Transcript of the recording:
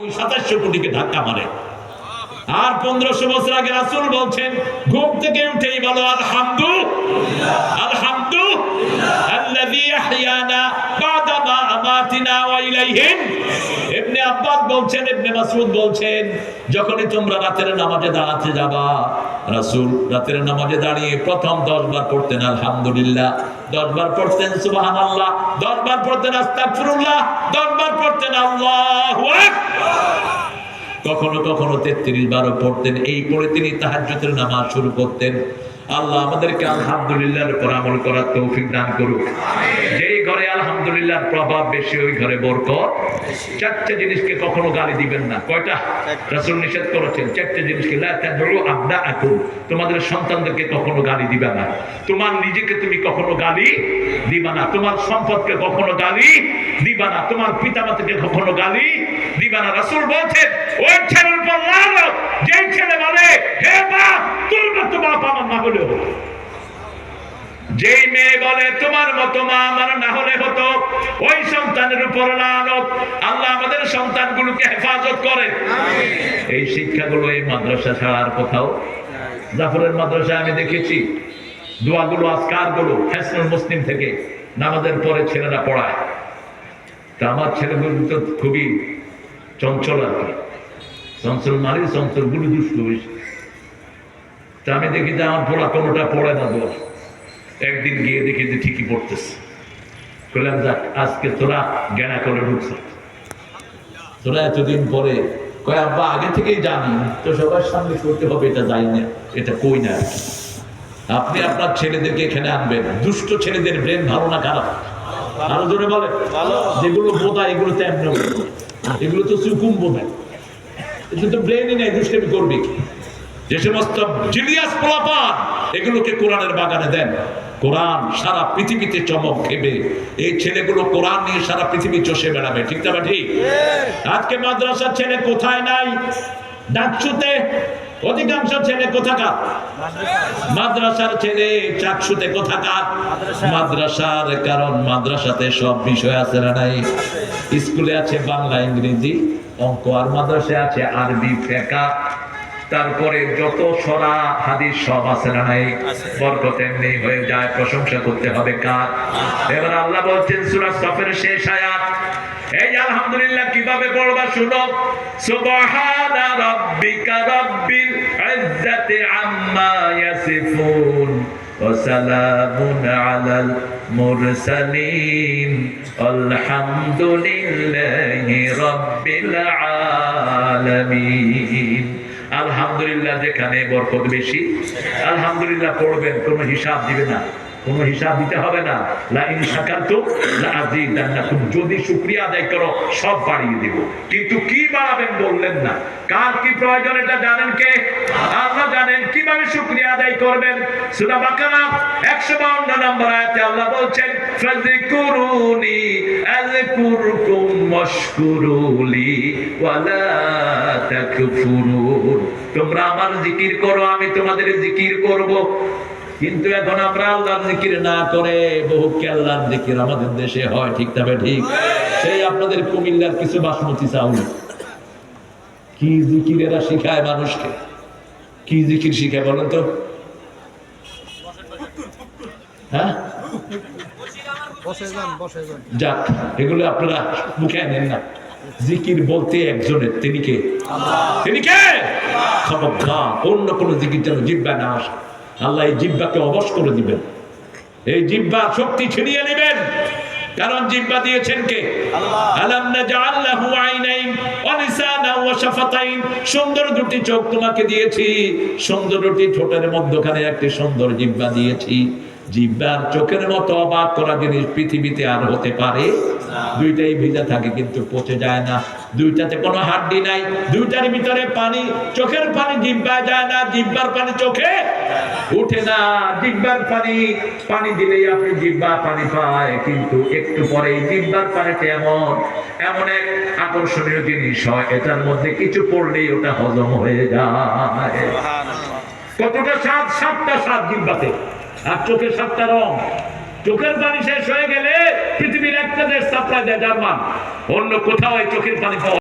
2700 কোটিকে ধাক্কা মারে। আর 1500 বছর আগে রাসূল বলছেন, ঘুম থেকে উঠেই বলো আলহামদুলিল্লাহ, আলহামদুলিল্লাহ আল্লাযী আহইয়ানা বা'দা মা আমাতিনা ওয়া ইলাইহিন। ইবনে আব্বাস বলছেন, ইবনে মাসউদ বলছেন, যখনই তোমরা রাতের নামাজে দাঁড়াতে যাবা, রাসূল রাতের নামাজে দাঁড়িয়ে প্রথম 10 বার পড়তেন আলহামদুলিল্লাহ, 10 বার পড়তেন সুবহানাল্লাহ, 10 বার পড়তেন আস্তাগফিরুল্লাহ, 10 বার পড়তেন আল্লাহু আকবার, কখনো কখনো 33 বারও পড়তেন। এই পড়ে তিনি তাহাজ্জুদের নামাজ শুরু করতেন। আল্লাহ আমাদেরকে আলহামদুলিল্লাহর উপর আমল করার তৌফিক দান করুক। যেই ঘরে আলহামদুলিল্লাহর প্রভাব বেশি, ওই ঘরে বরকত। 4টা জিনিসকে কখনো গালি দিবেন না। কয়টা? রাসূল নিষেধ করেছেন 4টা জিনিসকে। লা তাদউ আবনাআকুম, তোমাদের সন্তানদেরকে কখনো গালি দিবা না, তোমার নিজেকে তুমি কখনো গালি দিবা না, তোমার সম্পদকে কখনো গালি দিবা না, তোমার পিতামাতাকে কখনো গালি দিবা না। রাসূল বলেন, ওই ছেলের উপর লানত, যেই ছেলে বলে হে বাপ তোর মতো বাপ আমার না হলে হতো, যেই মেয়ে বলে তোমার মতো মা আমার না হলে হতো, ওই সন্তানের উপর লানত। আল্লাহ আমাদের সন্তানগুলোকে হেফাজত করেন। এই শিক্ষাগুলো এই মাদ্রাসা ছাড়া আর কোথাও। জাফরের মাদ্রাসায় আমি দেখেছি দোয়াগুলো, আজকারগুলো হিসনুল মুসলিম থেকে নামাজের পরে ছেলেরা পড়ায়। তা আমার ছেলেগুলো তো খুবই চঞ্চল আর কি, চঞ্চল মারি চঞ্চল গুলো দুষ্ট হয়েছে। তা আমি দেখি যে আমার পড়া কোনোটা পড়ে না দোয়া। একদিন গিয়ে দেখি যে ঠিকই পড়তেছে। বললাম যাক, আজকে তোরা জ্ঞানা করে ঢুকছ, তোরা এতদিন পরে। কয় আব্বা আগে থেকেই জানি তো সবার সামনে করতে হবে, এটা যাই না, এটা কই না। আপনি আপনার ছেলেদেরকে এখানে আনবেন, দুষ্ট ছেলেদের ব্রেন ভালো না খারাপ? আরো জোরে বলে। যেগুলো বোধা এগুলো তো এমনি, এগুলো তো চুকুম বোধা, এটা তো ব্রেনই নেই, দুষ্টামি করবে কি? যে সমস্ত জিনিয়াস পোলাপান, এগুলোকে কোরআনের বাগানে দেন। কোরআন সারা পৃথিবীতে চমক খেবে। এই ছেলেগুলো কোরআন নিয়ে সারা পৃথিবী চষে বেড়াবে। ঠিক না ঠিক? আজকে মাদ্রাসার ছেলে কোথায় নাই? ডাকসুতে অধিকাংশ ছেলে কোথাকার? মাদ্রাসার ছেলে চাকসুতে কোথাকার? মাদ্রাসার, কারণ মাদ্রাসাতে সব বিষয় আছে না নাই? স্কুলে আছে বাংলা, ইংরেজি, অঙ্ক, আর মাদ্রাসায় আছে আরবি, ফিকহ, তারপরে যত সরা হাদিস সব আছে না নাই? বরকত এমনি হয়ে যায়। প্রশংসা করতে হবে কার? এবার আল্লাহ বলছেন সূরা সফের শেষ আয়াত, এই আলহামদুলিল্লাহ কিভাবে পড়বা শুনো। সুবহানা রাব্বিকা রাব্বিল ইজ্জাতি আম্মা ইয়াসিফুন ওয়া সালামুন আলাল মুরসালিন আলহামদুলিল্লাহি রাব্বিল আলামিন। আলহামদুলিল্লাহ যেখানে বরকত বেশি, আলহামদুলিল্লাহ পড়বেন, কোনো হিসাব দিবে না, কোনো হিসাব দিতে হবে না। লা ইন শাকারতুম লা আযীদান্নাকুম, যদি শুকরিয়া আদায় করো সব বাড়িয়ে দেব। কিন্তু কি বাড়াবেন বললেন না। কার কি প্রয়োজন এটা জানেন কে? আল্লাহ জানেন। কিভাবে শুকরিয়া আদায় করবেন? সূরা বাকারা 152 নম্বর আয়াতে আল্লাহ বলছেন, ফাযকুরুনি আযকুরকুম ওয়াশকুরুলি ওয়ালা তাকফুরুন, তোমরা আমার জিকির করো, আমি তোমাদের জিকির করব। কিন্তু এখন আমরা আল্লাহর জিকির না করে বহু আল্লাহর জিকির আমাদের দেশে হয়। ঠিক তবে ঠিক? সেই আপনাদের কুমিল্লার কিছু বাসমতি চাউল কি জিকির এরা শিখায় মানুষকে। কি জিকির শিখায় বলেন তো? হ্যাঁ, যাক, এগুলো আপনারা মুখে নেন না। জিকির বলতে একজনের, তিনি কে? তিনি কে? খবরদার অন্য কোন জিকির যেন জিহ্বা না আসে। আল্লাহ এই জিহ্বাকে অবশ করে দিবেন, এই জিহ্বার শক্তি ছিনিয়ে নেবেন। কারণ জিহ্বা দিয়েছেন কে? আলাম নাজআল লাহু আইনাইন ওয়া লিসানান ওয়া শাফাতাইন, সুন্দর দুটি চোখ তোমাকে দিয়েছি, সুন্দর দুটি ঠোঁটের মধ্যখানে একটি সুন্দর জিহ্বা দিয়েছি। জিহ্বার চোখের মতো অবাক করা জিনিস পৃথিবীতে আর হতে পারে? দুইটাই ভিজা থাকে কিন্তু পচে যায় না, দুইটাতে কোনো হাড্ডি নাই, দুইটার ভিতরে পানি, চোখের পানি জিহ্বায় যায় না, জিহ্বার পানি চোখে উঠে না। জিহ্বার পানি, পানি দিলেই আপনি জিহ্বা পানি পায়, কিন্তু একটু পরে জিহ্বার পানিতে এমন এমন এক আকর্ষণীয় জিনিস হয়, এটার মধ্যে কিছু পড়লেই ওটা হজম হয়ে যায়। কতটা স্বাদ? 7টা স্বাদ জিহ্বাতে, আর চোখের 7টা রং। চোখের পানি শেষ হয়ে গেলে পৃথিবীর একটা দেশ সাপ্লাই দেয়, জার্মান, অন্য কোথাও এই চোখের পানি পাওয়া